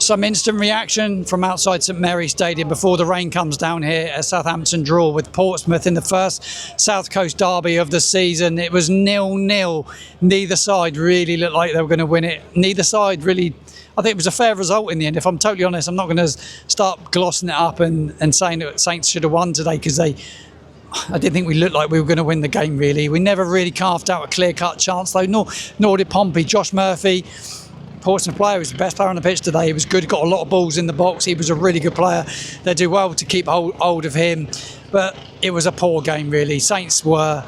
Some instant reaction from outside St Mary's Stadium before the rain comes down here. A Southampton draw with Portsmouth in the first South Coast derby of the season. It was 0-0. Neither side really looked like they were going to win it. Neither side really. I think it was a fair result in the end. If I'm totally honest, I'm not going to start glossing it up and saying that Saints should have won today, because I didn't think we looked like we were going to win the game, really. We never really carved out a clear-cut chance, though, nor did Pompey. Josh Murphy, Portsmouth player, was the best player on the pitch today. He was good, got a lot of balls in the box. He was a really good player. They do well to keep hold of him. But it was a poor game, really. Saints were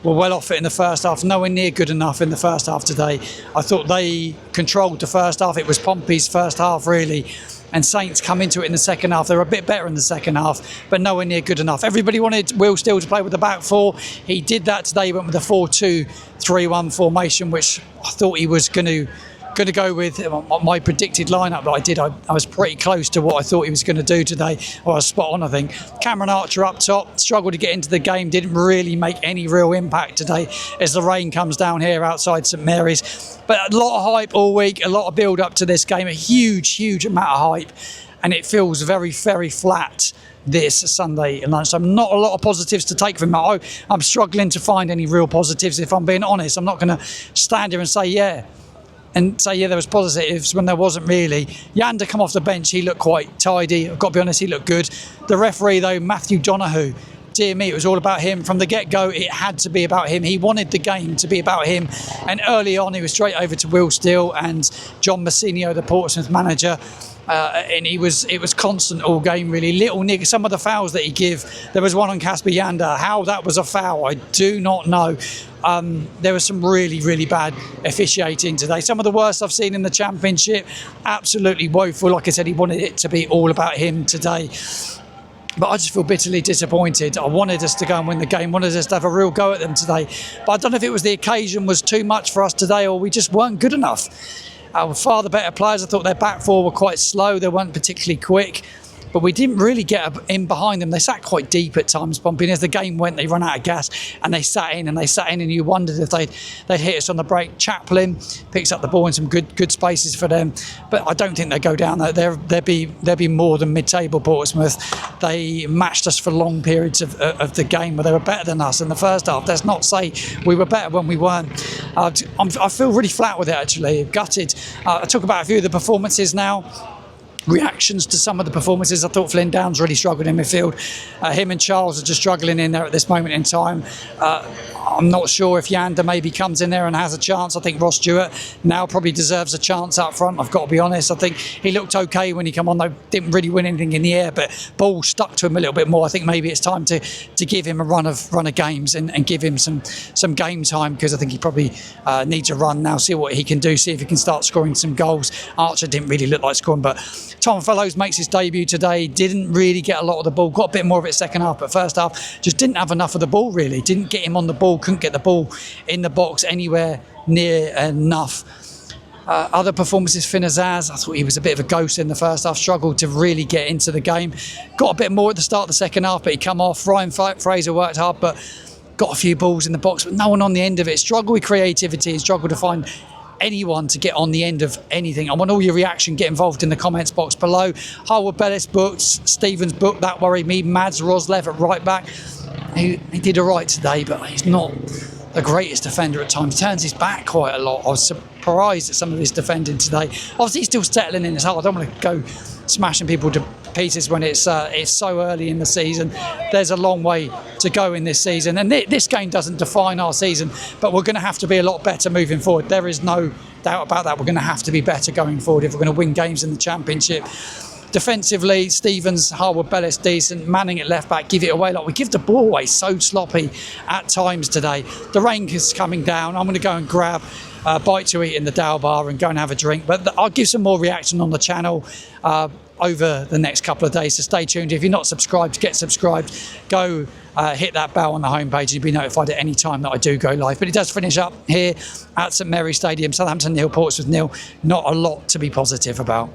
well off it in the first half, nowhere near good enough in the first half today. I thought they controlled the first half. It was Pompey's first half, really. And Saints come into it in the second half. They were a bit better in the second half, but nowhere near good enough. Everybody wanted Will Steele to play with the back four. He did that today. He went with a 4-2-3-1 formation, which I thought he was going to go with. My predicted lineup that I did, I was pretty close to what I thought he was going to do today. Well, I was spot on, I think. Cameron Archer up top, struggled to get into the game, didn't really make any real impact today as the rain comes down here outside St Mary's. But a lot of hype all week, a lot of build up to this game, a huge amount of hype, and it feels very, very flat this Sunday at lunchtime. Not a lot of positives to take from it. I'm struggling to find any real positives, if I'm being honest. I'm not going to stand here and say, yeah, there was positives when there wasn't really. Yander come off the bench, he looked quite tidy. I've got to be honest, he looked good. The referee, though, Matthew Donahue, dear me, it was all about him. From the get-go, it had to be about him. He wanted the game to be about him. And early on, he was straight over to Will Steele and John Massinio, the Portsmouth manager. And it was constant all game, really. Little nigger, some of the fouls that he give. There was one on Casper Yander. How that was a foul, I do not know. There was some really bad officiating today. Some of the worst I've seen in the Championship. Absolutely woeful. Like I said, he wanted it to be all about him today. But I just feel bitterly disappointed. I wanted us to go and win the game, wanted us to have a real go at them today. But I don't know if it was the occasion was too much for us today, or we just weren't good enough. Far the better players. I thought their back four were quite slow. They weren't particularly quick. But we didn't really get in behind them. They sat quite deep at times, Pompey. And as the game went, they ran out of gas and they sat in, and you wondered if they'd hit us on the break. Chaplin picks up the ball in some good spaces for them. But I don't think they go down there. They'll be more than mid-table Portsmouth. They matched us for long periods of the game, where they were better than us in the first half. Let's not say we were better when we weren't. I feel really flat with it, actually. Gutted. I talk about a few of the performances now. Reactions to some of the performances. I thought Flynn Downs really struggled in midfield. Him and Charles are just struggling in there at this moment in time. I'm not sure if Yander maybe comes in there and has a chance. I think Ross Stewart now probably deserves a chance up front. I've got to be honest. I think he looked okay when he came on, though. Didn't really win anything in the air, but ball stuck to him a little bit more. I think maybe it's time to give him a run of games and give him some game time, because I think he probably needs a run now. See what he can do. See if he can start scoring some goals. Archer didn't really look like scoring, but Tom Fellows makes his debut today. Didn't really get a lot of the ball. Got a bit more of it second half, but first half just didn't have enough of the ball, really. Didn't get him on the ball. Couldn't get the ball in the box anywhere near enough. Other performances, Finn Azaz, I thought he was a bit of a ghost in the first half. Struggled to really get into the game. Got a bit more at the start of the second half, but he come off. Ryan Fraser worked hard, but got a few balls in the box, but no one on the end of it. Struggled with creativity. Struggled to find anyone to get on the end of anything. I want all your reaction. Get involved in the comments box below. Harwood Bellis booked, Stevens booked, that worried me. Mads Roslev at right back. He did all right today, but he's not the greatest defender at times. Turns his back quite a lot. I was surprised at some of his defending today. Obviously, he's still settling in his heart. I don't want to go smashing people to pieces when it's so early in the season. There's a long way to go in this season, and this game doesn't define our season, but we're going to have to be a lot better moving forward. There is no doubt about that. We're going to have to be better going forward if we're going to win games in the Championship. Defensively, Stevens, Harwood Bellis decent. Manning at left back, give it away. Like, we give the ball away so sloppy at times today. The rain is coming down. I'm going to go and grab a bite to eat in the Dow bar and go and have a drink. But I'll give some more reaction on the channel over the next couple of days, so stay tuned. If you're not subscribed, get subscribed. Go hit that bell on the homepage and you'll be notified at any time that I do go live. But it does finish up here at St Mary's Stadium. Southampton 0, Portsmouth 0. Not a lot to be positive about.